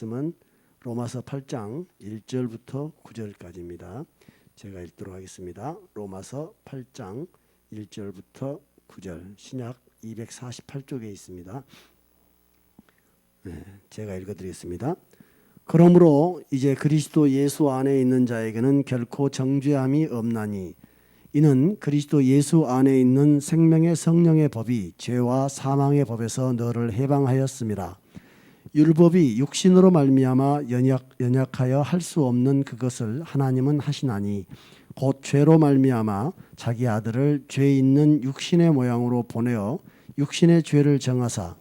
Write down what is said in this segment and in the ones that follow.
말씀은 로마서 8장 1절부터 9절까지입니다. 제가 읽도록 하겠습니다. 로마서 8장 1절부터 9절, 신약 248쪽에 있습니다. 제가 읽어드리겠습니다. 그러므로 이제 그리스도 예수 안에 있는 자에게는 결코 정죄함이 없나니 이는 그리스도 예수 안에 있는 생명의 성령의 법이 죄와 사망의 법에서 너를 해방하였음이라. 율법이 육신으로 말미암아 연약하여 할 수 없는 그것을 하나님은 하시나니 곧 죄로 말미암아 자기 아들을 죄 있는 육신의 모양으로 보내어 육신의 죄를 정하사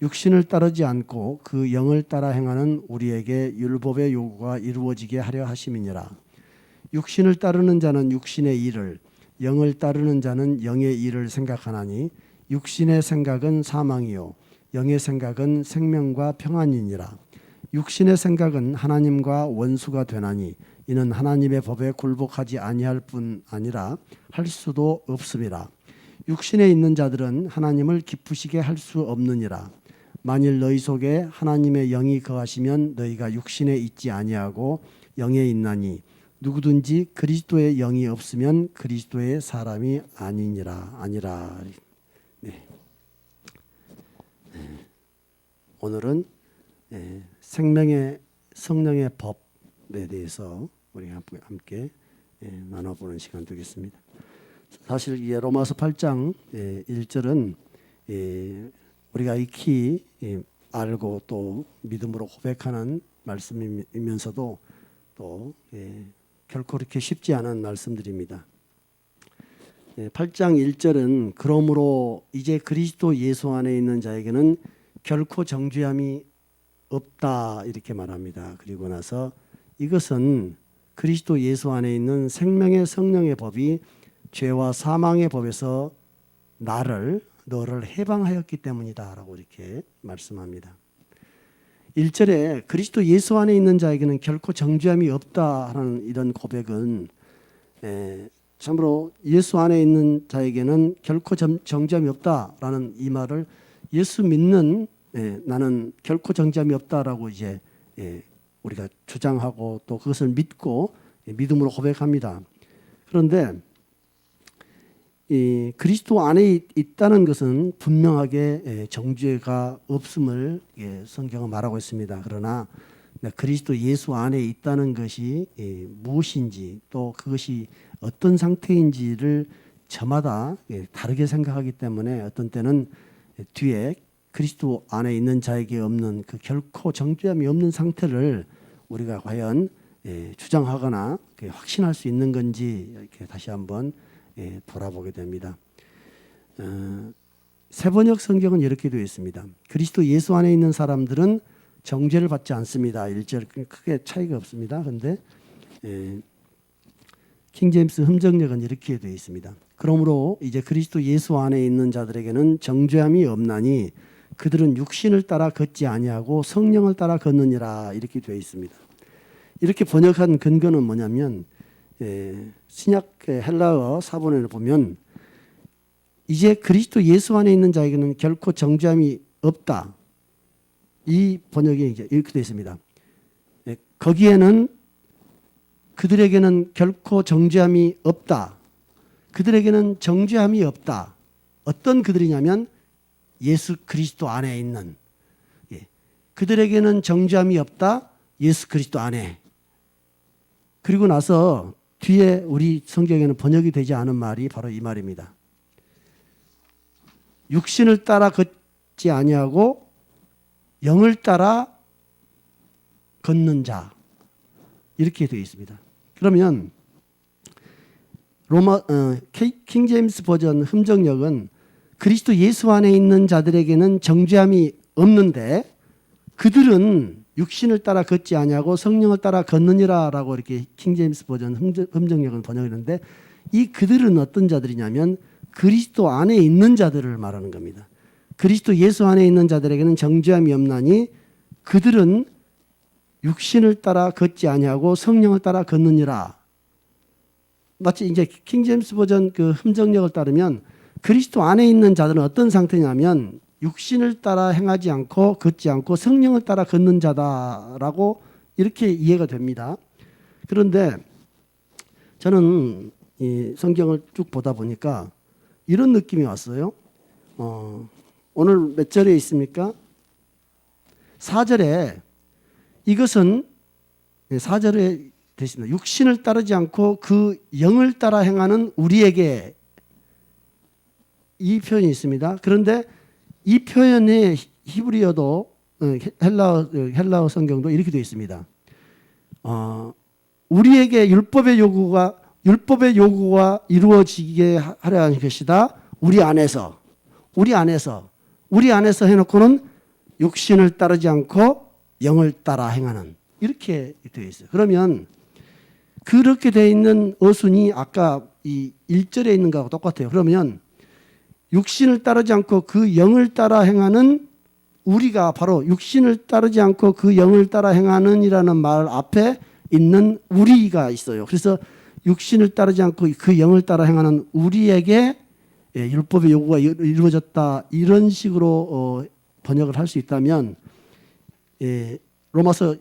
육신을 따르지 않고 그 영을 따라 행하는 우리에게 율법의 요구가 이루어지게 하려 하심이니라. 육신을 따르는 자는 육신의 일을, 영을 따르는 자는 영의 일을 생각하나니 육신의 생각은 사망이요 영의 생각은 생명과 평안이니라. 육신의 생각은 하나님과 원수가 되나니 이는 하나님의 법에 굴복하지 아니할 뿐 아니라 할 수도 없음이라. 육신에 있는 자들은 하나님을 기쁘시게 할 수 없느니라. 만일 너희 속에 하나님의 영이 거하시면 너희가 육신에 있지 아니하고 영에 있나니 누구든지 그리스도의 영이 없으면 그리스도의 사람이 아니라. 네. 오늘은 생명의 성령의 법에 대해서 우리가 함께 나눠보는 시간 되겠습니다. 사실 이 로마서 8장 1절은 우리가 익히 알고 또 믿음으로 고백하는 말씀이면서도 또 결코 그렇게 쉽지 않은 말씀들입니다. 8장 1절은 그러므로 이제 그리스도 예수 안에 있는 자에게는 결코 정죄함이 없다 이렇게 말합니다. 그리고 나서 이것은 그리스도 예수 안에 있는 생명의 성령의 법이 죄와 사망의 법에서 너를 해방하였기 때문이다 라고 이렇게 말씀합니다. 1절에 그리스도 예수 안에 있는 자에게는 결코 정죄함이 없다라는 이런 고백은 참으로 예수 안에 있는 자에게는 결코 정죄함이 없다라는 이 말을 예수 믿는 나는 결코 정죄함이 없다라고 이제 우리가 주장하고 또 그것을 믿고 믿음으로 고백합니다. 그런데 이 그리스도 안에 있다는 것은 분명하게 정죄가 없음을 성경은 말하고 있습니다. 그러나 그리스도 예수 안에 있다는 것이 무엇인지 또 그것이 어떤 상태인지를 저마다 다르게 생각하기 때문에 어떤 때는 뒤에 그리스도 안에 있는 자에게 없는 그 결코 정죄함이 없는 상태를 우리가 과연 주장하거나 확신할 수 있는 건지 이렇게 다시 한번 돌아보게 됩니다. 세번역 성경은 이렇게 되어 있습니다. 그리스도 예수 안에 있는 사람들은 정죄를 받지 않습니다. 1절 크게 차이가 없습니다. 그런데 킹제임스 흠정역은 이렇게 되어 있습니다. 그러므로 이제 그리스도 예수 안에 있는 자들에게는 정죄함이 없나니 그들은 육신을 따라 걷지 아니하고 성령을 따라 걷느니라 이렇게 되어 있습니다. 이렇게 번역한 근거는 뭐냐면 신약 헬라어 사본을 보면 이제 그리스도 예수 안에 있는 자에게는 결코 정죄함이 없다. 이 번역이 이제 이렇게 되어 있습니다. 거기에는 그들에게는 결코 정죄함이 없다. 그들에게는 정죄함이 없다. 어떤 그들이냐면 예수 그리스도 안에 있는 그들에게는 정죄함이 없다. 예수 그리스도 안에. 그리고 나서 뒤에 우리 성경에는 번역이 되지 않은 말이 바로 이 말입니다. 육신을 따라 걷지 아니하고 영을 따라 걷는 자 이렇게 되어 있습니다. 그러면 킹제임스 버전 흠정역은 그리스도 예수 안에 있는 자들에게는 정죄함이 없는데 그들은 육신을 따라 걷지 아니하고 성령을 따라 걷느니라라고 이렇게 킹제임스 버전 흠정역은 번역했는데 이 그들은 어떤 자들이냐면 그리스도 안에 있는 자들을 말하는 겁니다. 그리스도 예수 안에 있는 자들에게는 정죄함이 없나니 그들은 육신을 따라 걷지 아니하고 성령을 따라 걷느니라. 마치 이제 킹제임스 버전 그 흠정역을 따르면 그리스도 안에 있는 자들은 어떤 상태냐면 육신을 따라 행하지 않고 걷지 않고 성령을 따라 걷는 자다라고 이렇게 이해가 됩니다. 그런데 저는 이 성경을 쭉 보다 보니까 이런 느낌이 왔어요. 오늘 몇 절에 있습니까? 4절에 이것은 4절에 되십니다. 육신을 따르지 않고 그 영을 따라 행하는 우리에게, 이 표현이 있습니다. 그런데 이 표현의 히브리어도 헬라어 성경도 이렇게 되어 있습니다. 우리에게 율법의 요구가 이루어지게 하려 하는 것이다. 우리 안에서 해놓고는 육신을 따르지 않고 영을 따라 행하는, 이렇게 되어 있어요. 그러면 그렇게 되어 있는 어순이 아까 이 1절에 있는 거하고 똑같아요. 그러면 육신을 따르지 않고 그 영을 따라 행하는 우리가 바로 육신을 따르지 않고 그 영을 따라 행하는 이라는 말 앞에 있는 우리가 있어요. 그래서 육신을 따르지 않고 그 영을 따라 행하는 우리에게 율법의 요구가 이루어졌다, 이런 식으로 번역을 할 수 있다면 로마서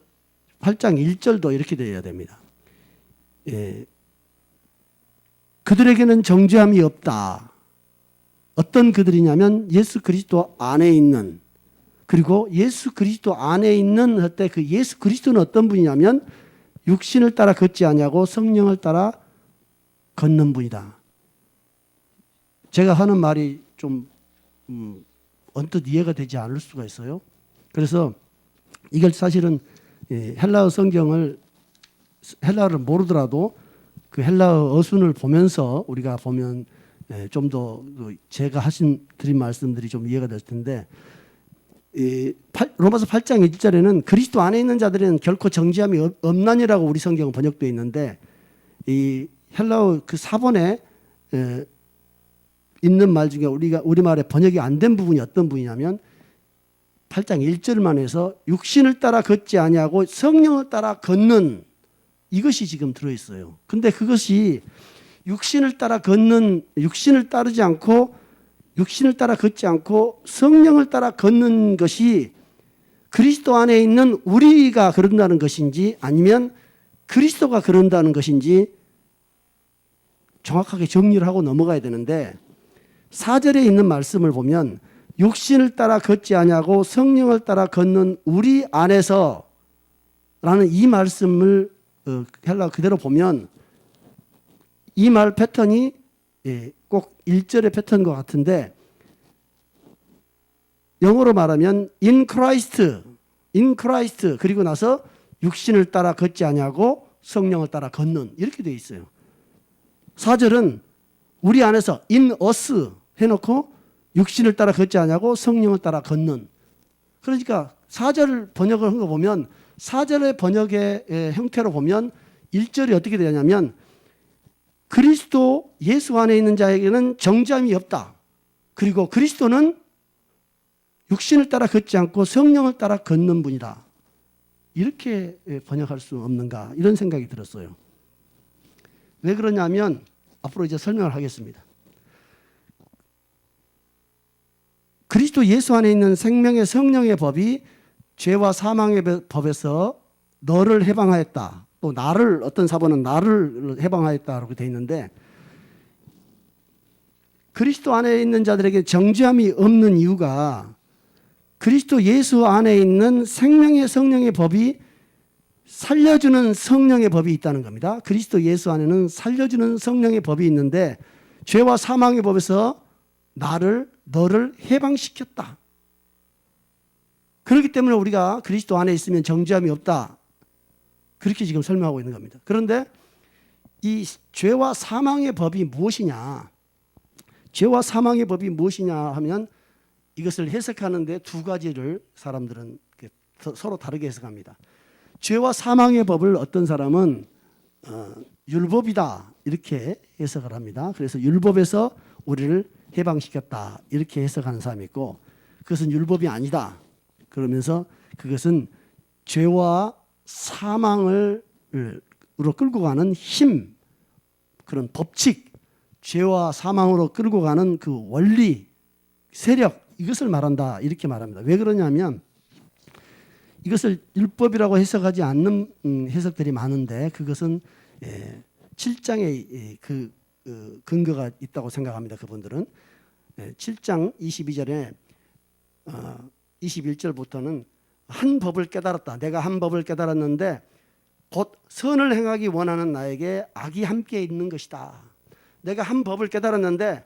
8장 1절도 이렇게 되어야 됩니다. 그들에게는 정죄함이 없다. 어떤 그들이냐면 예수 그리스도 안에 있는, 그리고 예수 그리스도 안에 있는 할 때 그 예수 그리스도는 어떤 분이냐면 육신을 따라 걷지 아니하고 성령을 따라 걷는 분이다. 제가 하는 말이 좀 언뜻 이해가 되지 않을 수가 있어요. 그래서 이걸 사실은 헬라어 성경을, 헬라어를 모르더라도 그 헬라어 어순을 보면서 우리가 보면 좀 더 제가 드린 말씀들이 좀 이해가 될 텐데, 로마서 8장 1절에는 그리스도 안에 있는 자들은 결코 정죄함이 없나니라고 우리 성경은 번역되어 있는데, 이 헬라어 그 4번에 있는 말 중에 우리말에 번역이 안 된 부분이 어떤 부분이냐면 8장 1절만 해서 육신을 따라 걷지 아니하고 성령을 따라 걷는, 이것이 지금 들어있어요. 근데 그것이 육신을 따라 걷지 않고 성령을 따라 걷는 것이 그리스도 안에 있는 우리가 그런다는 것인지 아니면 그리스도가 그런다는 것인지 정확하게 정리를 하고 넘어가야 되는데, 4절에 있는 말씀을 보면 육신을 따라 걷지 아니하고 성령을 따라 걷는 우리 안에서 라는 이 말씀을 헬라어 그대로 보면 이 말 패턴이 꼭 1절의 패턴인 것 같은데, 영어로 말하면 in Christ 그리고 나서 육신을 따라 걷지 아니하고 성령을 따라 걷는, 이렇게 되어 있어요. 4절은 우리 안에서 in us 해놓고 육신을 따라 걷지 아니하고 성령을 따라 걷는. 그러니까 4절 번역을 한 거 보면 4절의 번역의 형태로 보면 1절이 어떻게 되냐면 그리스도 예수 안에 있는 자에게는 정죄함이 없다. 그리고 그리스도는 육신을 따라 걷지 않고 성령을 따라 걷는 분이다. 이렇게 번역할 수 없는가, 이런 생각이 들었어요. 왜 그러냐면 앞으로 이제 설명을 하겠습니다. 그리스도 예수 안에 있는 생명의 성령의 법이 죄와 사망의 법에서 너를 해방하였다. 또 나를, 어떤 사본은 나를 해방하였다라고 되어 있는데, 그리스도 안에 있는 자들에게 정죄함이 없는 이유가 그리스도 예수 안에 있는 생명의 성령의 법이 살려주는 성령의 법이 있다는 겁니다. 그리스도 예수 안에는 살려주는 성령의 법이 있는데 죄와 사망의 법에서 너를 해방시켰다. 그렇기 때문에 우리가 그리스도 안에 있으면 정죄함이 없다. 그렇게 지금 설명하고 있는 겁니다. 그런데 이 죄와 사망의 법이 무엇이냐? 죄와 사망의 법이 무엇이냐 하면 이것을 해석하는데 두 가지를 사람들은 서로 다르게 해석합니다. 죄와 사망의 법을 어떤 사람은 율법이다 이렇게 해석을 합니다. 그래서 율법에서 우리를 해방시켰다 이렇게 해석하는 사람이 있고, 그것은 율법이 아니다 그러면서 그것은 죄와 사망으로 끌고 가는 힘, 그런 법칙, 죄와 사망으로 끌고 가는 그 원리, 세력, 이것을 말한다 이렇게 말합니다. 왜 그러냐면 이것을 율법이라고 해석하지 않는 해석들이 많은데 그것은 7장에 그 근거가 있다고 생각합니다. 그분들은 7장 22절에 21절부터는 한 법을 깨달았다. 내가 한 법을 깨달았는데 곧 선을 행하기 원하는 나에게 악이 함께 있는 것이다. 내가 한 법을 깨달았는데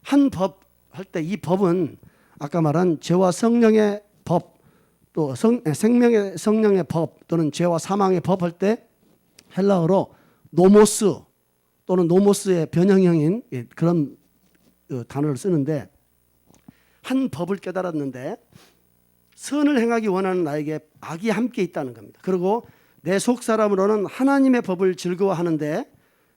한 법 할 때 이 법은 아까 말한 죄와 성령의 법 또 생명의 성령의 법 또는 죄와 사망의 법 할 때 헬라어로 노모스 또는 노모스의 변형형인 그런 단어를 쓰는데 한 법을 깨달았는데 선을 행하기 원하는 나에게 악이 함께 있다는 겁니다. 그리고 내 속사람으로는 하나님의 법을 즐거워하는데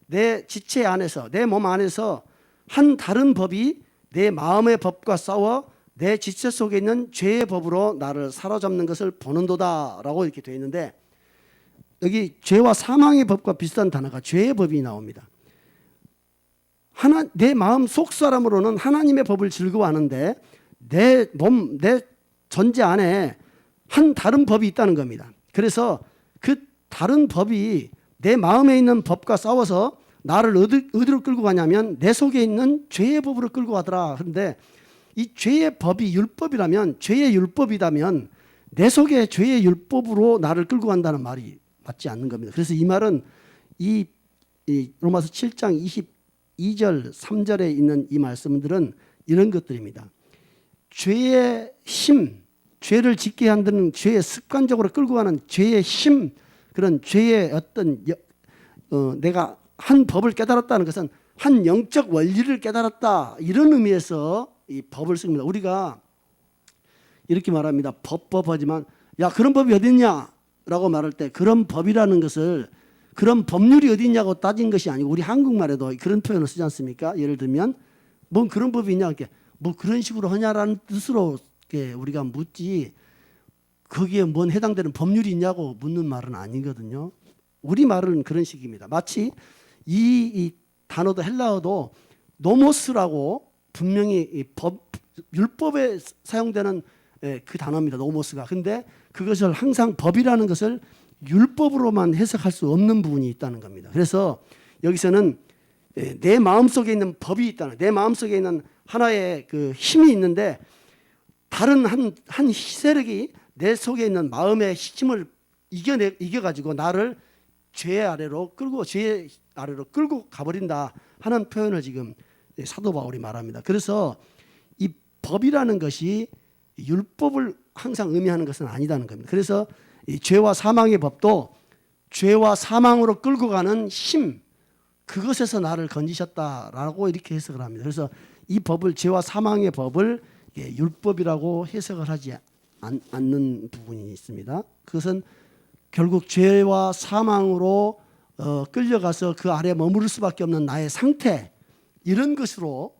내 지체 안에서 내 몸 안에서 한 다른 법이 내 마음의 법과 싸워 내 지체 속에 있는 죄의 법으로 나를 사로잡는 것을 보는도다 라고 이렇게 되어 있는데 여기 죄와 사망의 법과 비슷한 단어가 죄의 법이 나옵니다. 내 마음 속사람으로는 하나님의 법을 즐거워하는데 내 몸, 내 전제 안에 한 다른 법이 있다는 겁니다. 그래서 그 다른 법이 내 마음에 있는 법과 싸워서 나를 어디로 끌고 가냐면 내 속에 있는 죄의 법으로 끌고 가더라. 그런데 이 죄의 법이 율법이라면 죄의 율법이라면 내 속에 죄의 율법으로 나를 끌고 간다는 말이 맞지 않는 겁니다. 그래서 이 말은 이 로마서 7장 22절 3절에 있는 이 말씀들은 이런 것들입니다. 죄의 힘, 죄를 짓게 한다는 죄의 습관적으로 끌고 가는 죄의 힘, 그런 죄의 어떤 내가 한 법을 깨달았다는 것은 한 영적 원리를 깨달았다 이런 의미에서 이 법을 씁니다. 우리가 이렇게 말합니다. 법하지만 야 그런 법이 어디 있냐라고 말할 때 그런 법이라는 것을 그런 법률이 어디 있냐고 따진 것이 아니고 우리 한국말에도 그런 표현을 쓰지 않습니까? 예를 들면 뭔 그런 법이 있냐 이렇게 뭐 그런 식으로 하냐라는 뜻으로 우리가 묻지 거기에 뭔 해당되는 법률이 있냐고 묻는 말은 아니거든요. 우리 말은 그런 식입니다. 마치 이 단어도 헬라어도 노모스라고 분명히 율법에 사용되는 그 단어입니다. 노모스가. 근데 그것을 항상 법이라는 것을 율법으로만 해석할 수 없는 부분이 있다는 겁니다. 그래서 여기서는 내 마음속에 있는 법이 있다는, 내 마음속에 있는 하나의 그 힘이 있는데 다른 한 세력이 내 속에 있는 마음의 힘을 이겨가지고 나를 죄 아래로 끌고 가버린다 하는 표현을 지금 사도 바울이 말합니다. 그래서 이 법이라는 것이 율법을 항상 의미하는 것은 아니다는 겁니다. 그래서 이 죄와 사망의 법도 죄와 사망으로 끌고 가는 힘, 그것에서 나를 건지셨다라고 이렇게 해석을 합니다. 그래서 이 법을 죄와 사망의 법을 율법이라고 해석을 하지 않는 부분이 있습니다. 그것은 결국 죄와 사망으로 끌려가서 그 아래 머무를 수밖에 없는 나의 상태 이런 것으로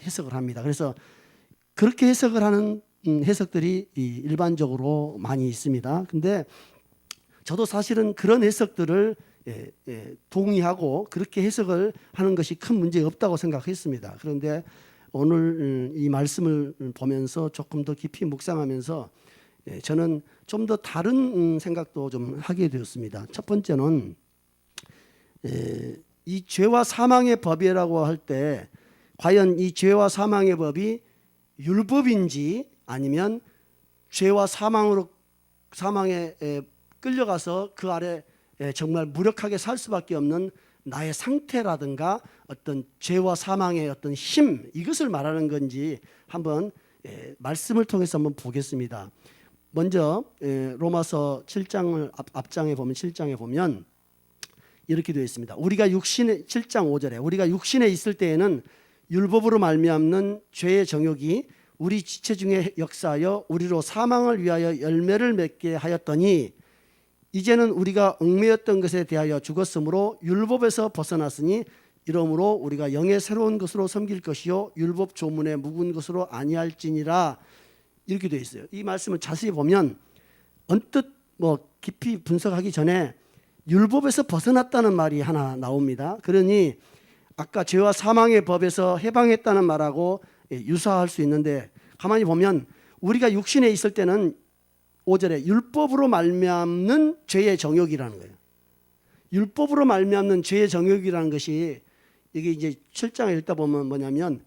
해석을 합니다. 그래서 그렇게 해석을 하는 해석들이 일반적으로 많이 있습니다. 근데 저도 사실은 그런 해석들을 동의하고 그렇게 해석을 하는 것이 큰 문제 없다고 생각했습니다. 그런데 오늘 이 말씀을 보면서 조금 더 깊이 묵상하면서 저는 좀 더 다른 생각도 좀 하게 되었습니다. 첫 번째는 이 죄와 사망의 법이라고 할 때 과연 이 죄와 사망의 법이 율법인지 아니면 죄와 사망에 끌려가서 그 아래 정말 무력하게 살 수밖에 없는 나의 상태라든가 어떤 죄와 사망의 어떤 힘 이것을 말하는 건지 한번 말씀을 통해서 한번 보겠습니다. 먼저 로마서 7장을 앞장에 보면 7장에 보면 이렇게 되어 있습니다. 우리가 7장 5절에 우리가 육신에 있을 때에는 율법으로 말미암는 죄의 정욕이 우리 지체 중에 역사하여 우리로 사망을 위하여 열매를 맺게 하였더니 이제는 우리가 얽매였던 것에 대하여 죽었으므로 율법에서 벗어났으니 이러므로 우리가 영의 새로운 것으로 섬길 것이요 율법 조문에 묵은 것으로 아니할지니라 이렇게 되어 있어요. 이 말씀을 자세히 보면 언뜻 깊이 분석하기 전에 율법에서 벗어났다는 말이 하나 나옵니다. 그러니 아까 죄와 사망의 법에서 해방했다는 말하고 유사할 수 있는데 가만히 보면 우리가 육신에 있을 때는 5절에 율법으로 말미암는 죄의 정욕이라는 거예요. 율법으로 말미암는 죄의 정욕이라는 것이 이게 이제 7장에 읽다 보면 뭐냐면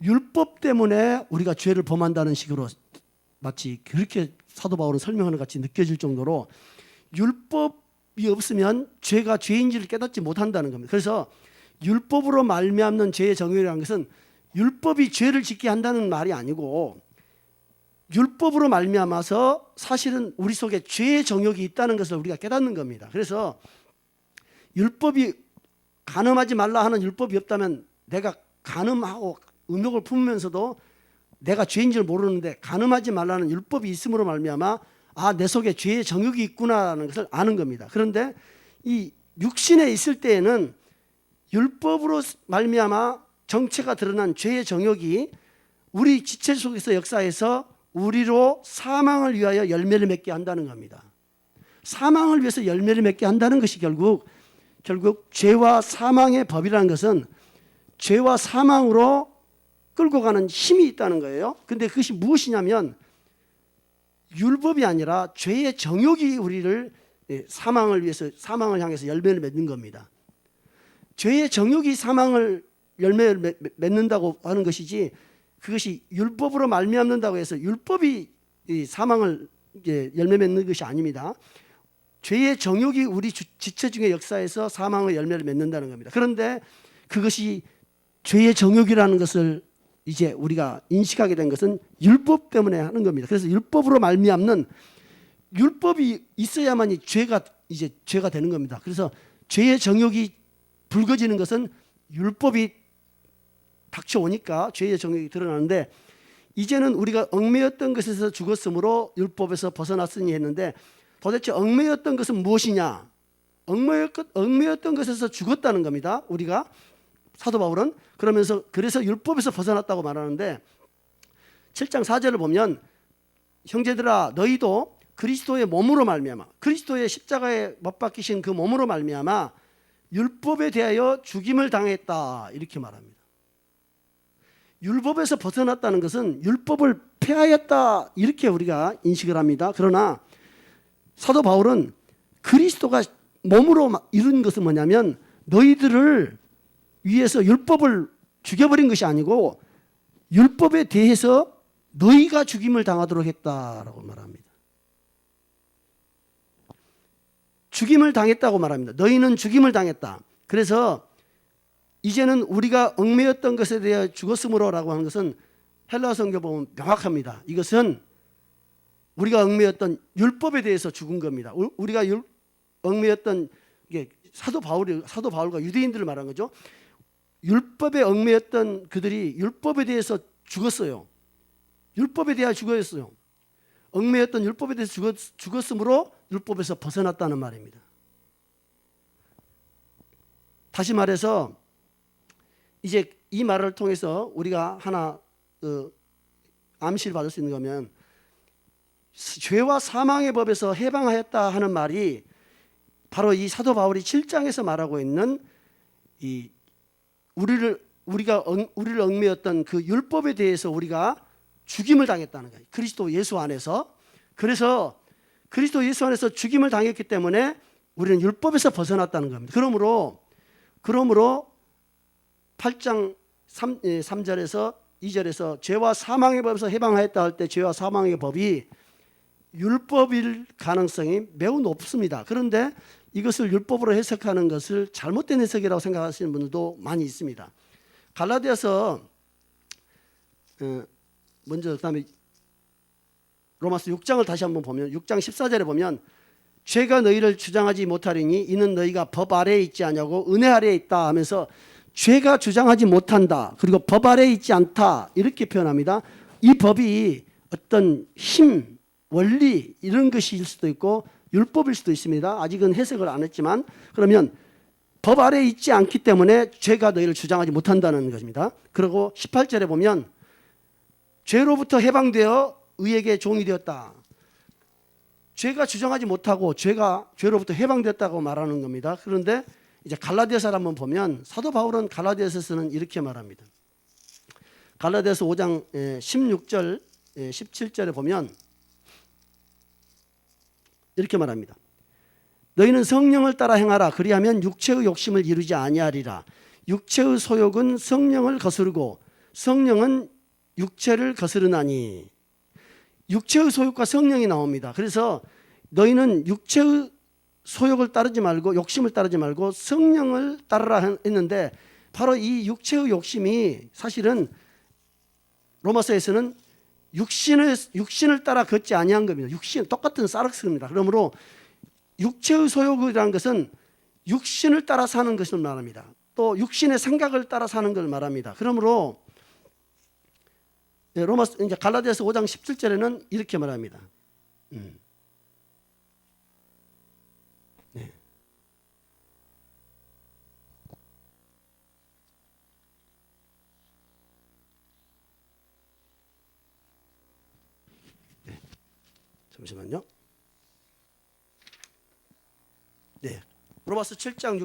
율법 때문에 우리가 죄를 범한다는 식으로 마치 그렇게 사도 바울은 설명하는 것 같이 느껴질 정도로 율법이 없으면 죄가 죄인지를 깨닫지 못한다는 겁니다. 그래서 율법으로 말미암는 죄의 정욕이라는 것은 율법이 죄를 짓게 한다는 말이 아니고 율법으로 말미암아서 사실은 우리 속에 죄의 정욕이 있다는 것을 우리가 깨닫는 겁니다. 그래서 율법이 간음하지 말라 하는 율법이 없다면 내가 간음하고 음욕을 품으면서도 내가 죄인 줄 모르는데 간음하지 말라는 율법이 있음으로 말미암아 내 속에 죄의 정욕이 있구나라는 것을 아는 겁니다. 그런데 이 육신에 있을 때에는 율법으로 말미암아 정체가 드러난 죄의 정욕이 우리 지체 속에서 역사해서 우리로 사망을 위하여 열매를 맺게 한다는 겁니다. 사망을 위해서 열매를 맺게 한다는 것이 결국 죄와 사망의 법이라는 것은 죄와 사망으로 끌고 가는 힘이 있다는 거예요. 근데 그것이 무엇이냐면 율법이 아니라 죄의 정욕이 우리를 사망을 위해서 사망을 향해서 열매를 맺는 겁니다. 죄의 정욕이 사망을 열매를 맺는다고 하는 것이지 그것이 율법으로 말미암는다고 해서 율법이 사망을 열매 맺는 것이 아닙니다. 죄의 정욕이 우리 지체 중에 역사에서 사망의 열매를 맺는다는 겁니다. 그런데 그것이 죄의 정욕이라는 것을 이제 우리가 인식하게 된 것은 율법 때문에 하는 겁니다. 그래서 율법으로 말미암는 율법이 있어야만이 죄가 되는 겁니다. 그래서 죄의 정욕이 불거지는 것은 율법이 닥쳐오니까 죄의 정욕이 드러나는데 이제는 우리가 얽매였던 것에서 죽었으므로 율법에서 벗어났으니 했는데 도대체 얽매였던 것은 무엇이냐? 얽매였던 것에서 죽었다는 겁니다. 우리가 사도 바울은 그래서 율법에서 벗어났다고 말하는데 7장 4절을 보면 형제들아 너희도 그리스도의 몸으로 말미암아 그리스도의 십자가에 못 박히신 그 몸으로 말미암아 율법에 대하여 죽임을 당했다 이렇게 말합니다. 율법에서 벗어났다는 것은 율법을 폐하였다 이렇게 우리가 인식을 합니다. 그러나 사도 바울은 그리스도가 몸으로 이룬 것은 뭐냐면 너희들을 위해서 율법을 죽여버린 것이 아니고 율법에 대해서 너희가 죽임을 당하도록 했다라고 말합니다. 죽임을 당했다고 말합니다. 너희는 죽임을 당했다. 그래서 이제는 우리가 얽매였던 것에 대해 죽었으므로라고 하는 것은 헬라어 성경 보면 명확합니다. 이것은 우리가 얽매였던 율법에 대해서 죽은 겁니다. 우리가 얽매였던 이게 사도 바울과 유대인들을 말한 거죠. 율법에 얽매였던 그들이 율법에 대해서 죽었어요. 율법에 대하여 죽었어요. 얽매였던 율법에 대해서 죽었으므로 율법에서 벗어났다는 말입니다. 다시 말해서 이제 이 말을 통해서 우리가 하나 암시를 받을 수 있는 거면 죄와 사망의 법에서 해방하였다 하는 말이 바로 이 사도 바울이 7장에서 말하고 있는 이 우리를 얽매였던 그 율법에 대해서 우리가 죽임을 당했다는 거예요. 그리스도 예수 안에서. 그래서 그리스도 예수 안에서 죽임을 당했기 때문에 우리는 율법에서 벗어났다는 겁니다. 그러므로 8장 3절에서 2절에서 죄와 사망의 법에서 해방하였다 할 때 죄와 사망의 법이 율법일 가능성이 매우 높습니다. 그런데 이것을 율법으로 해석하는 것을 잘못된 해석이라고 생각하시는 분들도 많이 있습니다. 갈라디아서 먼저 그다음에 로마서 6장을 다시 한번 보면 6장 14절에 보면 죄가 너희를 주장하지 못하리니 이는 너희가 법 아래에 있지 않냐고 은혜 아래에 있다 하면서 죄가 주장하지 못한다. 그리고 법 아래에 있지 않다. 이렇게 표현합니다. 이 법이 어떤 힘, 원리 이런 것일 수도 있고 율법일 수도 있습니다. 아직은 해석을 안 했지만 그러면 법 아래에 있지 않기 때문에 죄가 너희를 주장하지 못한다는 것입니다. 그리고 18절에 보면 죄로부터 해방되어 의에게 종이 되었다. 죄가 주장하지 못하고 죄로부터 해방됐다고 말하는 겁니다. 그런데 이제 갈라디아서를 한번 보면 사도 바울은 갈라디아서에서는 이렇게 말합니다. 갈라디아서 5장 16절 17절에 보면 이렇게 말합니다. 너희는 성령을 따라 행하라. 그리하면 육체의 욕심을 이루지 아니하리라. 육체의 소욕은 성령을 거스르고 성령은 육체를 거스르나니. 육체의 소욕과 성령이 나옵니다. 그래서 너희는 육체의 소욕을 따르지 말고 욕심을 따르지 말고 성령을 따르라 했는데, 바로 이 육체의 욕심이 사실은 로마서에서는 육신을 따라 걷지 아니한 겁니다. 육신 똑같은 사르스입니다. 그러므로 육체의 소욕이라는 것은 육신을 따라 사는 것을 말합니다. 또 육신의 생각을 따라 사는 걸 말합니다. 그러므로 로마서 이제 갈라디아서 5장 17절에는 이렇게 말합니다. 네. 네. 잠시만요. 네. 로마서 7장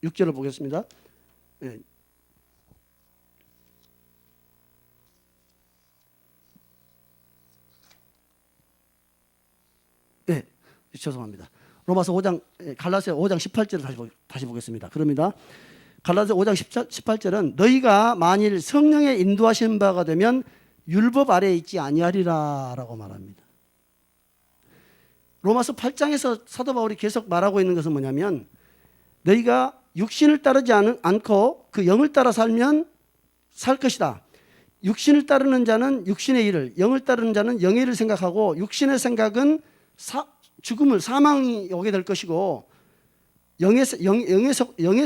6절을 보겠습니다. 네. 네, 죄송합니다. 로마서 5장, 갈라디아 5장 18절을 다시 보겠습니다. 그럽니다. 갈라디아 5장 18절은 너희가 만일 성령의 인도하신 바가 되면 율법 아래에 있지 아니하리라라고 말합니다. 로마서 8장에서 사도 바울이 계속 말하고 있는 것은 뭐냐면, 너희가 육신을 따르지 않고 그 영을 따라 살면 살 것이다. 육신을 따르는 자는 육신의 일을, 영을 따르는 자는 영의 일을 생각하고, 육신의 생각은 죽음을, 사망이 오게 될 것이고, 영에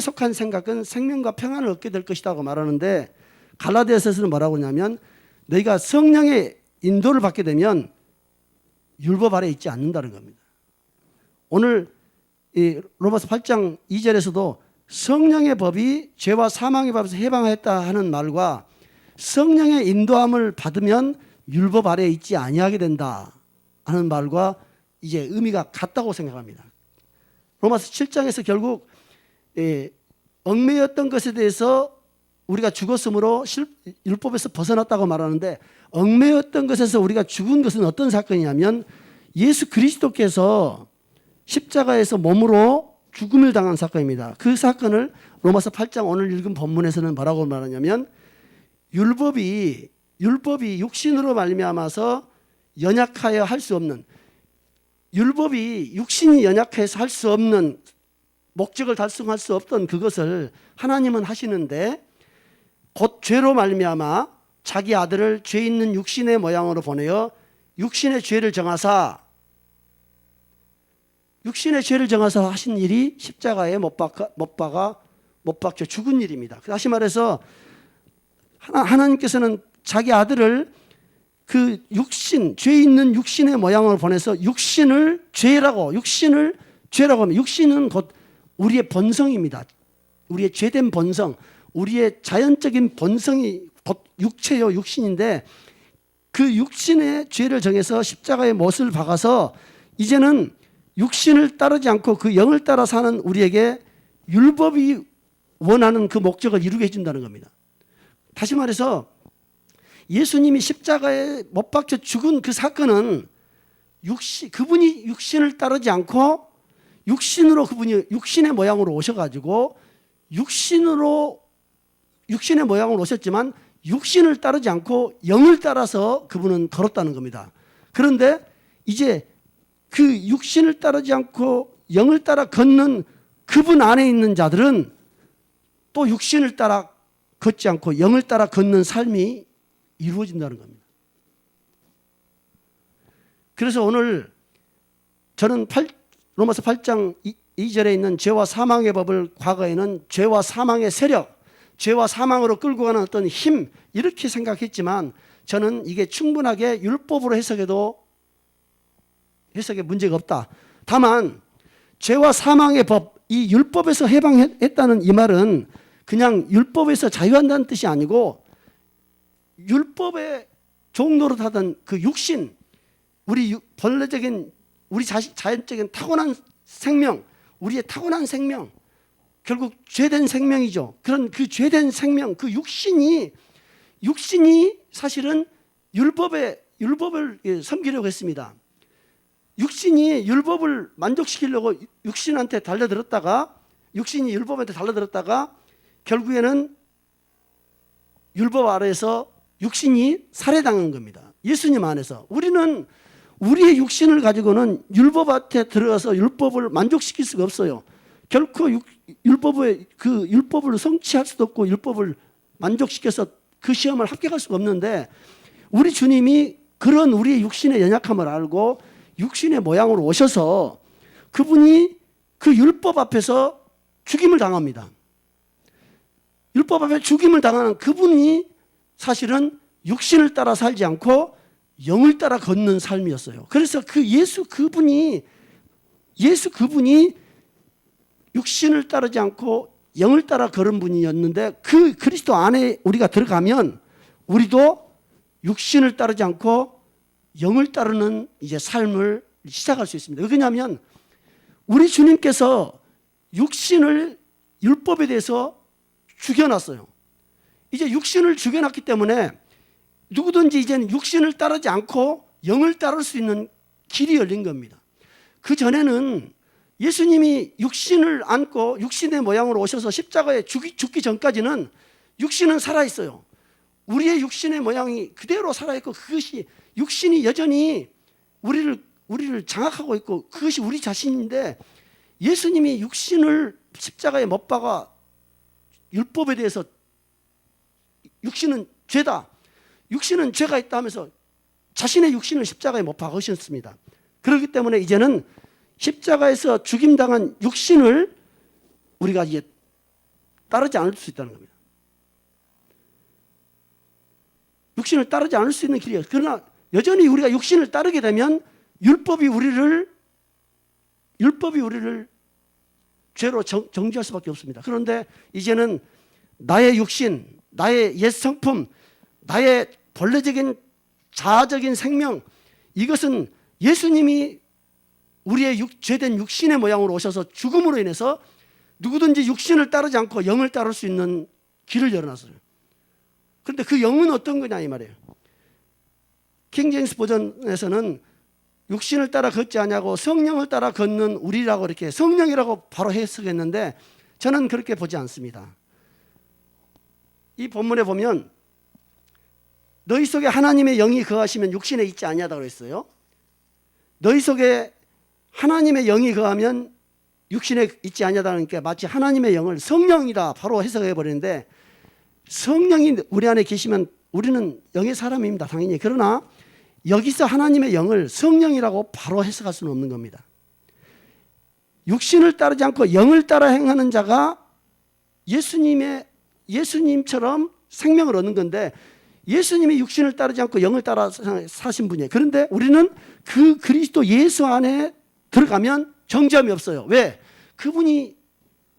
속한 생각은 생명과 평안을 얻게 될 것이라고 말하는데, 갈라디아서는 뭐라고 하냐면 너희가 성령의 인도를 받게 되면 율법 아래에 있지 않는다는 겁니다. 오늘 이 로마서 8장 2절에서도 성령의 법이 죄와 사망의 법에서 해방했다 하는 말과 성령의 인도함을 받으면 율법 아래에 있지 아니하게 된다 하는 말과 이제 의미가 같다고 생각합니다. 로마서 7장에서 결국 얽매였던 것에 대해서 우리가 죽었으므로 율법에서 벗어났다고 말하는데, 얽매였던 것에서 우리가 죽은 것은 어떤 사건이냐면 예수 그리스도께서 십자가에서 몸으로 죽음을 당한 사건입니다. 그 사건을 로마서 8장 오늘 읽은 본문에서는 뭐라고 말하냐면, 율법이 육신으로 말미암아서 연약하여 할 수 없는, 율법이 육신이 연약해서 할 수 없는, 목적을 달성할 수 없던 그것을 하나님은 하시는데, 곧 죄로 말미암아 자기 아들을 죄 있는 육신의 모양으로 보내어 육신의 죄를 정하사 하신 일이 십자가에 못 박혀 죽은 일입니다. 다시 말해서 하나님께서는 자기 아들을 그 육신, 죄 있는 육신의 모양으로 보내서 육신을 죄라고 하면, 육신은 곧 우리의 본성입니다. 우리의 죄된 본성, 우리의 자연적인 본성이 곧 육체요, 육신인데, 그 육신의 죄를 정해서 십자가에 못을 박아서 이제는 육신을 따르지 않고 그 영을 따라 사는 우리에게 율법이 원하는 그 목적을 이루게 해준다는 겁니다. 다시 말해서 예수님이 십자가에 못 박혀 죽은 그 사건은 그분이 육신을 따르지 않고 육신으로, 그분이 육신의 모양으로 오셔가지고 육신의 모양으로 오셨지만 육신을 따르지 않고 영을 따라서 그분은 걸었다는 겁니다. 그런데 이제 그 육신을 따르지 않고 영을 따라 걷는 그분 안에 있는 자들은 또 육신을 따라 걷지 않고 영을 따라 걷는 삶이 이루어진다는 겁니다. 그래서 오늘 저는 로마서 8장 2절에 있는 죄와 사망의 법을 과거에는 죄와 사망의 세력, 죄와 사망으로 끌고 가는 어떤 힘, 이렇게 생각했지만, 저는 이게 충분하게 율법으로 해석에 문제가 없다. 다만 죄와 사망의 법, 이 율법에서 해방했다는 이 말은 그냥 율법에서 자유한다는 뜻이 아니고, 율법의 종노릇 하던 그 육신, 우리 본래적인, 우리 자연적인 타고난 생명, 우리의 타고난 생명, 결국 죄된 생명이죠. 그런 그 죄된 생명, 그 육신이 사실은 율법의 율법을 섬기려고 했습니다. 육신이 율법을 만족시키려고 육신한테 달려들었다가 육신이 율법한테 달려들었다가 결국에는 율법 아래에서 육신이 살해당한 겁니다. 예수님 안에서. 우리는 우리의 육신을 가지고는 율법 앞에 들어가서 율법을 만족시킬 수가 없어요. 결코 율법을 성취할 수도 없고 율법을 만족시켜서 그 시험을 합격할 수가 없는데 우리 주님이 그런 우리의 육신의 연약함을 알고 육신의 모양으로 오셔서 그분이 그 율법 앞에서 죽임을 당합니다. 율법 앞에 죽임을 당하는 그분이 사실은 육신을 따라 살지 않고 영을 따라 걷는 삶이었어요. 그래서 그 예수 그분이 육신을 따르지 않고 영을 따라 걸은 분이었는데 그 그리스도 안에 우리가 들어가면 우리도 육신을 따르지 않고 영을 따르는 이제 삶을 시작할 수 있습니다. 왜냐하면 우리 주님께서 육신을 율법에 대해서 죽여놨어요. 이제 육신을 죽여놨기 때문에 누구든지 이제는 육신을 따르지 않고 영을 따를 수 있는 길이 열린 겁니다. 그 전에는 예수님이 육신을 안고 육신의 모양으로 오셔서 십자가에 죽기 전까지는 육신은 살아있어요. 우리의 육신의 모양이 그대로 살아있고 그것이 육신이 여전히 우리를 장악하고 있고 그것이 우리 자신인데 예수님이 육신을 십자가에 못 박아 율법에 대해서 육신은 죄다. 육신은 죄가 있다 하면서 자신의 육신을 십자가에 못 박으셨습니다. 그렇기 때문에 이제는 십자가에서 죽임당한 육신을 우리가 이제 따르지 않을 수 있다는 겁니다. 육신을 따르지 않을 수 있는 길이에요. 그러나 여전히 우리가 육신을 따르게 되면 율법이 우리를 죄로 정죄할 수밖에 없습니다. 그런데 이제는 나의 육신, 나의 옛 성품, 나의 본래적인 자아적인 생명, 이것은 예수님이 우리의 죄된 육신의 모양으로 오셔서 죽음으로 인해서 누구든지 육신을 따르지 않고 영을 따를 수 있는 길을 열어놨어요. 그런데 그 영은 어떤 거냐 이 말이에요. 킹제임스 버전에서는 육신을 따라 걷지 않냐고 성령을 따라 걷는 우리라고 이렇게 성령이라고 바로 해석했는데 저는 그렇게 보지 않습니다. 이 본문에 보면 너희 속에 하나님의 영이 거하시면 육신에 있지 아니하다고 했어요. 너희 속에 하나님의 영이 거하면 육신에 있지 아니하다는 게 마치 하나님의 영을 성령이다 바로 해석해 버리는데 성령이 우리 안에 계시면 우리는 영의 사람입니다. 당연히. 그러나 여기서 하나님의 영을 성령이라고 바로 해석할 수는 없는 겁니다. 육신을 따르지 않고 영을 따라 행하는 자가 예수님처럼 생명을 얻는 건데 예수님이 육신을 따르지 않고 영을 따라 사신 분이에요. 그런데 우리는 그 그리스도 예수 안에 들어가면 정죄함이 없어요. 왜? 그분이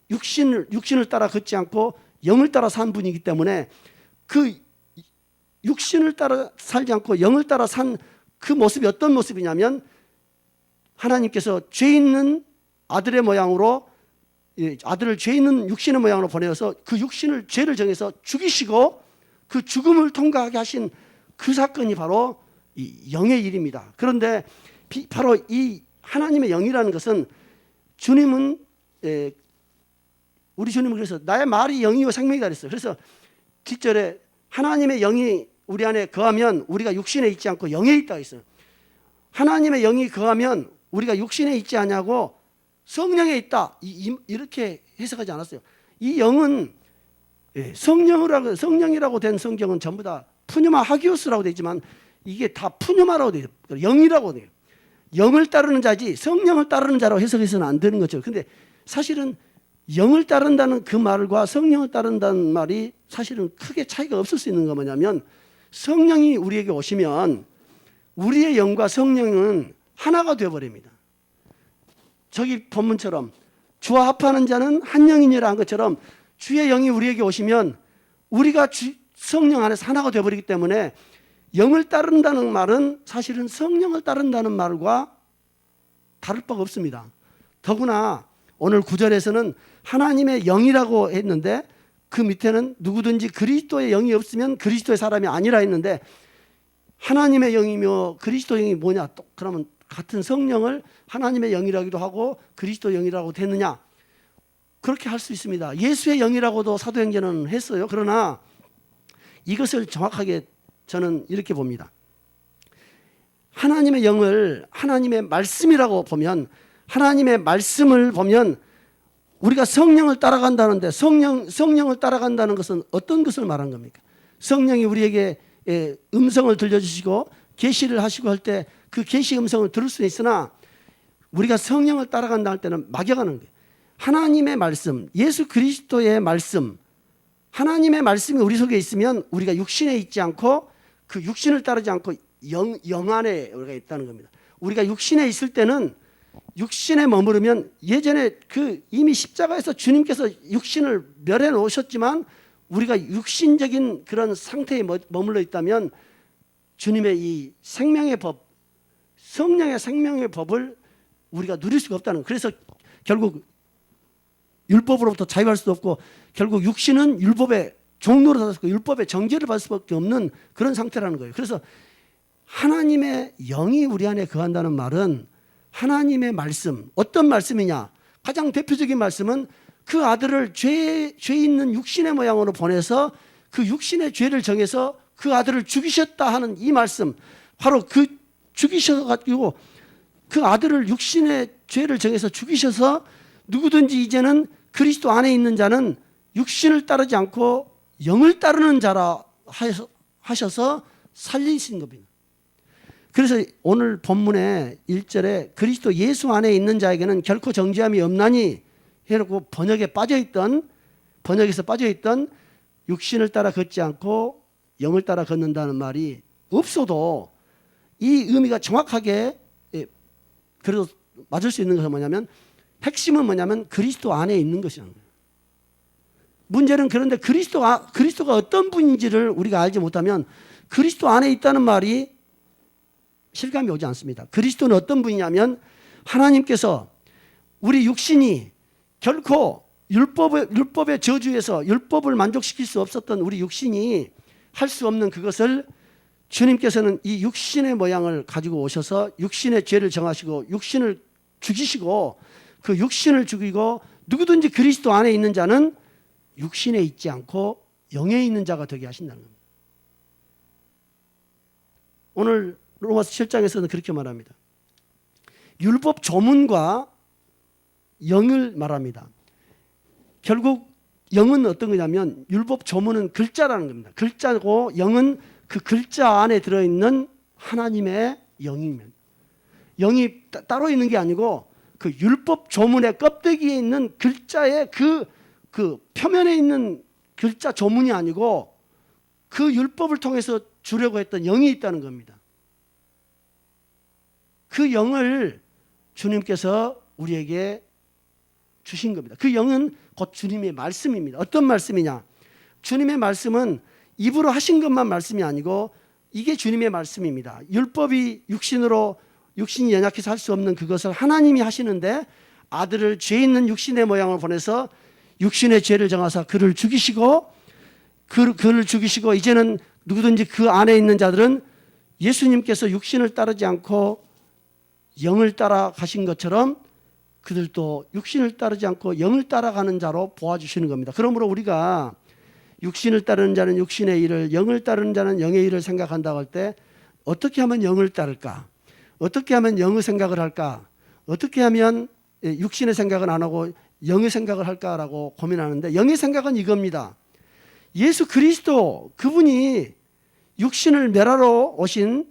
육신을 따라 걷지 않고 영을 따라 산 분이기 때문에 그 육신을 따라 살지 않고 영을 따라 산 그 모습이 어떤 모습이냐면 하나님께서 죄 있는 아들의 모양으로 아들을 죄 있는 육신의 모양으로 보내어서 그 육신을 죄를 정해서 죽이시고 그 죽음을 통과하게 하신 그 사건이 바로 이 영의 일입니다. 그런데 바로 이 하나님의 영이라는 것은 주님은 우리 주님은 그래서 나의 말이 영이요 생명이다 그랬어요. 그래서 뒷절에 하나님의 영이 우리 안에 거하면 우리가 육신에 있지 않고 영에 있다 했어요. 하나님의 영이 거하면 우리가 육신에 있지 않냐고 성령에 있다 이렇게 해석하지 않았어요. 이 영은 성령이라고 된 성경은 전부 다 푸뉴마 하기오스라고 되어 있지만 이게 다 푸뉴마라고 되어 있어요. 영이라고 돼요. 영을 따르는 자지 성령을 따르는 자라고 해석해서는 안 되는 거죠. 근데 사실은 영을 따른다는 그 말과 성령을 따른다는 말이 사실은 크게 차이가 없을 수 있는 거 뭐냐면 성령이 우리에게 오시면 우리의 영과 성령은 하나가 되어버립니다. 저기 본문처럼 주와 합하는 자는 한 영이니라 한 것처럼 주의 영이 우리에게 오시면 우리가 성령 안에서 하나가 되어버리기 때문에 영을 따른다는 말은 사실은 성령을 따른다는 말과 다를 바가 없습니다. 더구나 오늘 9절에서는 하나님의 영이라고 했는데 그 밑에는 누구든지 그리스도의 영이 없으면 그리스도의 사람이 아니라 했는데 하나님의 영이며 그리스도 영이 뭐냐? 그러면 같은 성령을 하나님의 영이라기도 하고 그리스도 영이라고 됐느냐? 그렇게 할 수 있습니다. 예수의 영이라고도 사도행전은 했어요. 그러나 이것을 정확하게 저는 이렇게 봅니다. 하나님의 영을 하나님의 말씀이라고 보면, 하나님의 말씀을 보면 우리가 성령을 따라간다는데, 성령을 따라간다는 것은 어떤 것을 말한 겁니까? 성령이 우리에게 음성을 들려주시고 계시를 하시고 할 때 그 계시 음성을 들을 수는 있으나, 우리가 성령을 따라간다 할 때는 막여가는 거예요. 하나님의 말씀, 예수 그리스도의 말씀, 하나님의 말씀이 우리 속에 있으면 우리가 육신에 있지 않고 그 육신을 따르지 않고 영 안에 우리가 있다는 겁니다. 우리가 육신에 있을 때는, 육신에 머무르면, 예전에 그 이미 십자가에서 주님께서 육신을 멸해 놓으셨지만 우리가 육신적인 그런 상태에 머물러 있다면 주님의 이 생명의 법, 성령의 생명의 법을 우리가 누릴 수가 없다는 거예요. 그래서 결국 율법으로부터 자유할 수도 없고, 결국 육신은 율법의 종로로 닫았고 율법의 정죄를 받을 수밖에 없는 그런 상태라는 거예요. 그래서 하나님의 영이 우리 안에 거한다는 말은 하나님의 말씀, 어떤 말씀이냐? 가장 대표적인 말씀은 그 아들을 죄 있는 육신의 모양으로 보내서 그 육신의 죄를 정해서 그 아들을 죽이셨다 하는 이 말씀, 바로 그 죽이셔가지고 그 아들을 육신의 죄를 정해서 죽이셔서 누구든지 이제는 그리스도 안에 있는 자는 육신을 따르지 않고 영을 따르는 자라 하셔서 살리신 겁니다. 그래서 오늘 본문의 1절에 그리스도 예수 안에 있는 자에게는 결코 정죄함이 없나니 해놓고 번역에서 빠져있던 육신을 따라 걷지 않고 영을 따라 걷는다는 말이 없어도 이 의미가 정확하게 그래도 맞을 수 있는 것은 뭐냐면, 핵심은 뭐냐면 그리스도 안에 있는 것이라는 거예요. 문제는 그런데 그리스도가 어떤 분인지를 우리가 알지 못하면 그리스도 안에 있다는 말이 실감이 오지 않습니다. 그리스도는 어떤 분이냐면, 하나님께서 우리 육신이 결코 율법의 저주에서 율법을 만족시킬 수 없었던 우리 육신이 할 수 없는 그것을 주님께서는 이 육신의 모양을 가지고 오셔서 육신의 죄를 정하시고 육신을 죽이시고, 그 육신을 죽이고 누구든지 그리스도 안에 있는 자는 육신에 있지 않고 영에 있는 자가 되게 하신다는 겁니다. 오늘 로마서 7장에서는 그렇게 말합니다. 율법 조문과 영을 말합니다. 결국 영은 어떤 거냐면, 율법 조문은 글자라는 겁니다. 글자고 영은 그 글자 안에 들어있는 하나님의 영입니다. 영이 따로 있는 게 아니고 그 율법 조문의 껍데기에 있는 글자의 그 표면에 있는 글자 조문이 아니고 그 율법을 통해서 주려고 했던 영이 있다는 겁니다. 그 영을 주님께서 우리에게 주신 겁니다. 그 영은 곧 주님의 말씀입니다. 어떤 말씀이냐? 주님의 말씀은 입으로 하신 것만 말씀이 아니고 이게 주님의 말씀입니다. 율법이 육신이 연약해서 할 수 없는 그것을 하나님이 하시는데, 아들을 죄 있는 육신의 모양을 보내서 육신의 죄를 정하사 그를 죽이시고 이제는 누구든지 그 안에 있는 자들은 예수님께서 육신을 따르지 않고 영을 따라 가신 것처럼 그들도 육신을 따르지 않고 영을 따라가는 자로 보아주시는 겁니다. 그러므로 우리가 육신을 따르는 자는 육신의 일을, 영을 따르는 자는 영의 일을 생각한다고 할 때 어떻게 하면 영을 따를까? 어떻게 하면 영의 생각을 할까? 어떻게 하면 육신의 생각은 안 하고 영의 생각을 할까라고 고민하는데, 영의 생각은 이겁니다. 예수 그리스도, 그분이 육신을 멸하러 오신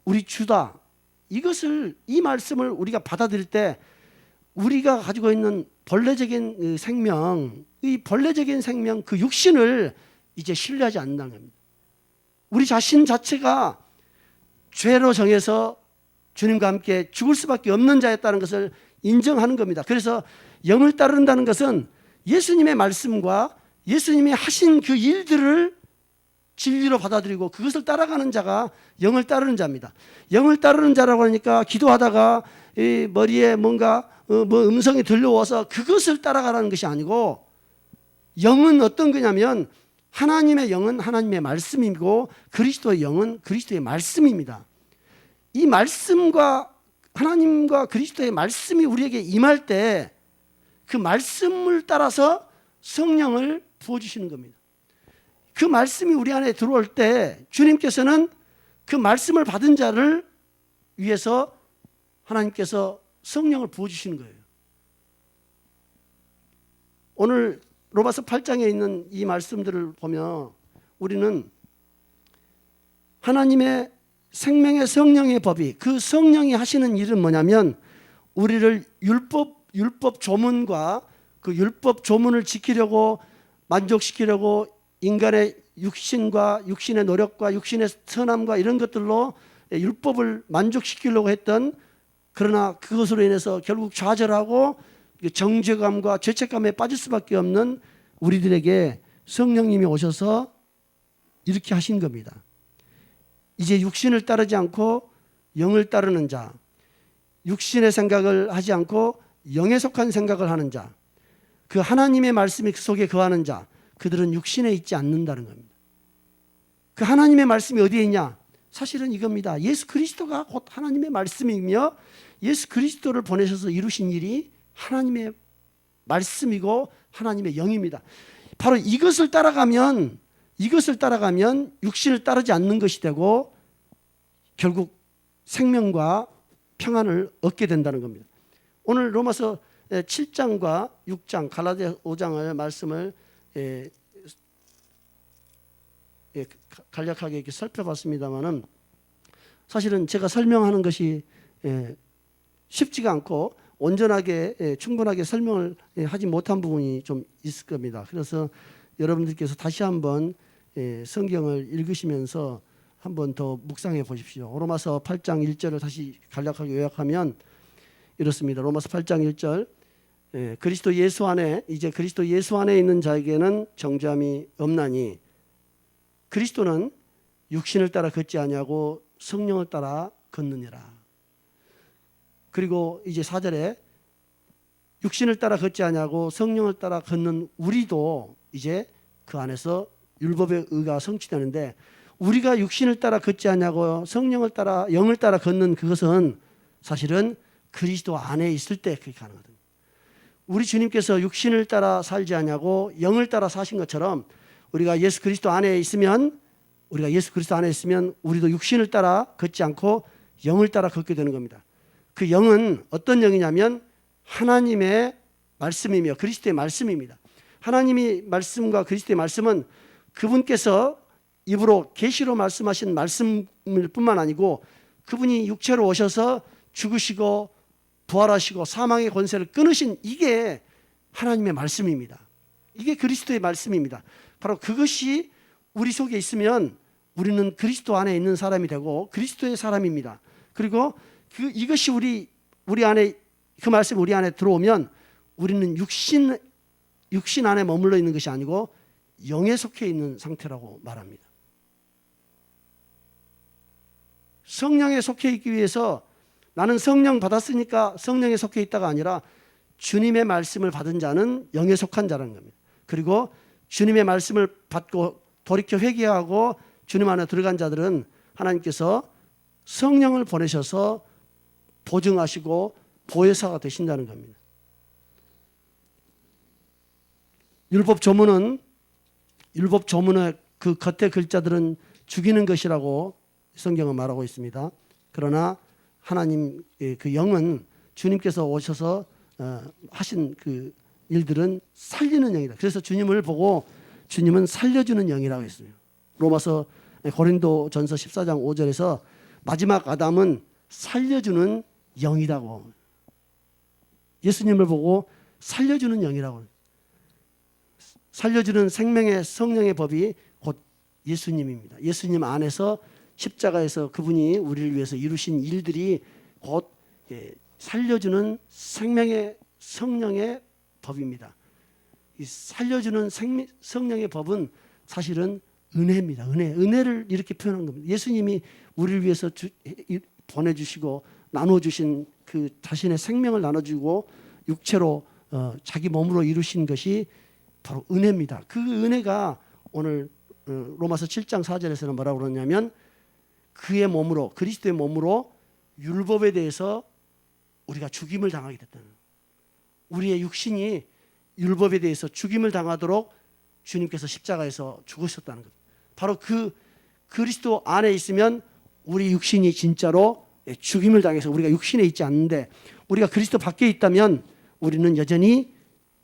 우리 주다. 이 말씀을 우리가 받아들일 때 우리가 가지고 있는 본래적인 생명, 이 본래적인 생명, 그 육신을 이제 신뢰하지 않는다는 겁니다. 우리 자신 자체가 죄로 정해서 주님과 함께 죽을 수밖에 없는 자였다는 것을 인정하는 겁니다. 그래서 영을 따른다는 것은 예수님의 말씀과 예수님이 하신 그 일들을 진리로 받아들이고 그것을 따라가는 자가 영을 따르는 자입니다. 영을 따르는 자라고 하니까 기도하다가 이 머리에 뭔가 음성이 들려와서 그것을 따라가라는 것이 아니고, 영은 어떤 거냐면 하나님의 영은 하나님의 말씀이고 그리스도의 영은 그리스도의 말씀입니다. 이 말씀과 하나님과 그리스도의 말씀이 우리에게 임할 때 그 말씀을 따라서 성령을 부어주시는 겁니다. 그 말씀이 우리 안에 들어올 때 주님께서는 그 말씀을 받은 자를 위해서 하나님께서 성령을 부어주시는 거예요. 오늘 로마서 8장에 있는 이 말씀들을 보면 우리는 하나님의 생명의 성령의 법이, 그 성령이 하시는 일은 뭐냐면 우리를 율법 조문과 그 율법 조문을 지키려고 만족시키려고 인간의 육신과 육신의 노력과 육신의 선함과 이런 것들로 율법을 만족시키려고 했던, 그러나 그것으로 인해서 결국 좌절하고 정죄감과 죄책감에 빠질 수밖에 없는 우리들에게 성령님이 오셔서 이렇게 하신 겁니다. 이제 육신을 따르지 않고 영을 따르는 자, 육신의 생각을 하지 않고 영에 속한 생각을 하는 자, 그 하나님의 말씀이 그 속에 거하는 자, 그들은 육신에 있지 않는다는 겁니다. 그 하나님의 말씀이 어디에 있냐? 사실은 이겁니다. 예수 그리스도가 곧 하나님의 말씀이며 예수 그리스도를 보내셔서 이루신 일이 하나님의 말씀이고 하나님의 영입니다. 바로 이것을 따라가면 육신을 따르지 않는 것이 되고 결국 생명과 평안을 얻게 된다는 겁니다. 오늘 로마서 7장과 6장, 갈라디아 5장의 말씀을 간략하게 이렇게 살펴봤습니다만은 사실은 제가 설명하는 것이 쉽지가 않고 온전하게 충분하게 설명을 하지 못한 부분이 좀 있을 겁니다. 그래서 여러분들께서 다시 한번 성경을 읽으시면서 한번 더 묵상해 보십시오. 로마서 8장 1절을 다시 간략하게 요약하면 이렇습니다. 로마서 8장 1절, 그리스도 예수 안에, 이제 그리스도 예수 안에 있는 자에게는 정죄함이 없나니 그리스도는 육신을 따라 걷지 아니하고 성령을 따라 걷느니라. 그리고 이제 4절에 육신을 따라 걷지 아니하고 성령을 따라 걷는 우리도 이제 그 안에서 율법의 의가 성취되는데, 우리가 육신을 따라 걷지 아니하고 성령을 따라 영을 따라 걷는 그것은 사실은 그리스도 안에 있을 때 그게 가능하거든요. 우리 주님께서 육신을 따라 살지 아니하고 영을 따라 사신 것처럼 우리가 예수 그리스도 안에 있으면 우리도 육신을 따라 걷지 않고 영을 따라 걷게 되는 겁니다. 그 영은 어떤 영이냐면 하나님의 말씀이며 그리스도의 말씀입니다. 하나님의 말씀과 그리스도의 말씀은 그분께서 입으로 계시로 말씀하신 말씀일 뿐만 아니고 그분이 육체로 오셔서 죽으시고 부활하시고 사망의 권세를 끊으신, 이게 하나님의 말씀입니다. 이게 그리스도의 말씀입니다. 바로 그것이 우리 속에 있으면 우리는 그리스도 안에 있는 사람이 되고 그리스도의 사람입니다. 그리고 이것이 우리 안에, 그 말씀이 우리 안에 들어오면 우리는 육신 안에 머물러 있는 것이 아니고 영에 속해 있는 상태라고 말합니다. 성령에 속해 있기 위해서 나는 성령 받았으니까 성령에 속해 있다가 아니라 주님의 말씀을 받은 자는 영에 속한 자라는 겁니다. 그리고 주님의 말씀을 받고 돌이켜 회개하고 주님 안에 들어간 자들은 하나님께서 성령을 보내셔서 보증하시고 보혜사가 되신다는 겁니다. 율법 조문의 그 겉의 글자들은 죽이는 것이라고 성경은 말하고 있습니다. 그러나 하나님 그 영은 주님께서 오셔서 하신 그 일들은 살리는 영이다. 그래서 주님을 보고 주님은 살려주는 영이라고 했어요. 로마서 고린도전서 14장 5절에서 마지막 아담은 살려주는 영이라고, 예수님을 보고 살려주는 영이라고, 살려주는 생명의 성령의 법이 곧 예수님입니다. 예수님 안에서 십자가에서 그분이 우리를 위해서 이루신 일들이 곧 살려주는 생명의 성령의 법입니다. 이 살려주는 성령의 법은 사실은 은혜입니다. 은혜를 이렇게 표현한 겁니다. 예수님이 우리를 위해서 보내주시고 나눠주신 그 자신의 생명을 나눠주고 육체로 자기 몸으로 이루신 것이 바로 은혜입니다. 그 은혜가 오늘 로마서 7장 4절에서는 뭐라고 그러냐면 그의 몸으로 그리스도의 몸으로 율법에 대해서 우리가 죽임을 당하게 됐다는 거예요. 우리의 육신이 율법에 대해서 죽임을 당하도록 주님께서 십자가에서 죽으셨다는 것. 바로 그 그리스도 안에 있으면 우리 육신이 진짜로 죽임을 당해서 우리가 육신에 있지 않는데 우리가 그리스도 밖에 있다면 우리는 여전히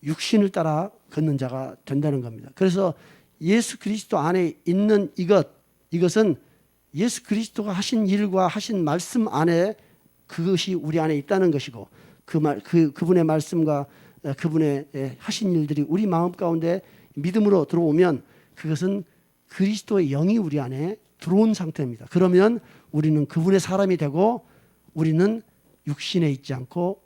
육신을 따라 걷는 자가 된다는 겁니다. 그래서 예수 그리스도 안에 있는 이것은 예수 그리스도가 하신 일과 하신 말씀 안에 그것이 우리 안에 있다는 것이고 그분의 말씀과 그분의 하신 일들이 우리 마음 가운데 믿음으로 들어오면 그것은 그리스도의 영이 우리 안에 들어온 상태입니다. 그러면 우리는 그분의 사람이 되고 우리는 육신에 있지 않고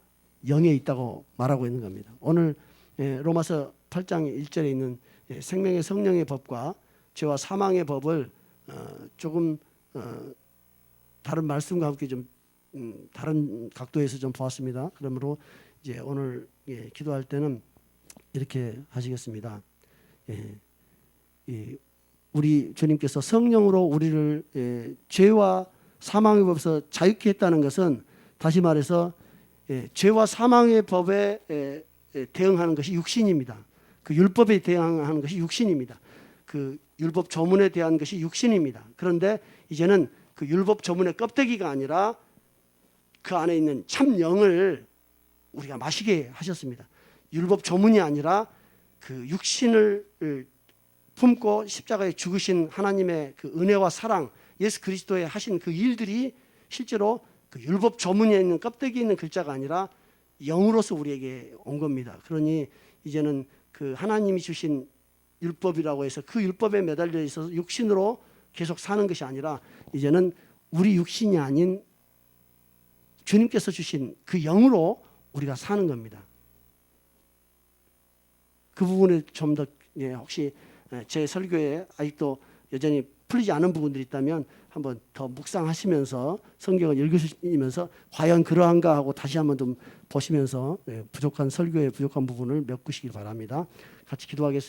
영에 있다고 말하고 있는 겁니다. 오늘 로마서 8장 1절에 있는 생명의 성령의 법과 죄와 사망의 법을 조금 다른 말씀과 함께 좀 다른 각도에서 좀 보았습니다. 그러므로 이제 오늘 기도할 때는 이렇게 하시겠습니다. 우리 주님께서 성령으로 우리를 죄와 사망의 법에서 자유케 했다는 것은 다시 말해서 죄와 사망의 법에 대응하는 것이 육신입니다. 그 율법에 대응하는 것이 육신입니다. 그 율법 조문에 대한 것이 육신입니다. 그런데 이제는 그 율법 조문의 껍데기가 아니라 그 안에 있는 참 영을 우리가 마시게 하셨습니다. 율법 조문이 아니라 그 육신을 품고 십자가에 죽으신 하나님의 그 은혜와 사랑, 예수 그리스도의 하신 그 일들이 실제로 그 율법 조문에 있는 껍데기에 있는 글자가 아니라 영으로서 우리에게 온 겁니다. 그러니 이제는 그 하나님이 주신 율법이라고 해서 그 율법에 매달려 있어서 육신으로 계속 사는 것이 아니라 이제는 우리 육신이 아닌 주님께서 주신 그 영으로 우리가 사는 겁니다. 그 부분에 좀 더 혹시 제 설교에 아직도 여전히 풀리지 않은 부분들이 있다면 한번 더 묵상하시면서 성경을 읽으시면서 과연 그러한가 하고 다시 한번 좀 보시면서 부족한 설교의 부족한 부분을 메꾸시기 바랍니다. 같이 기도하겠습니다.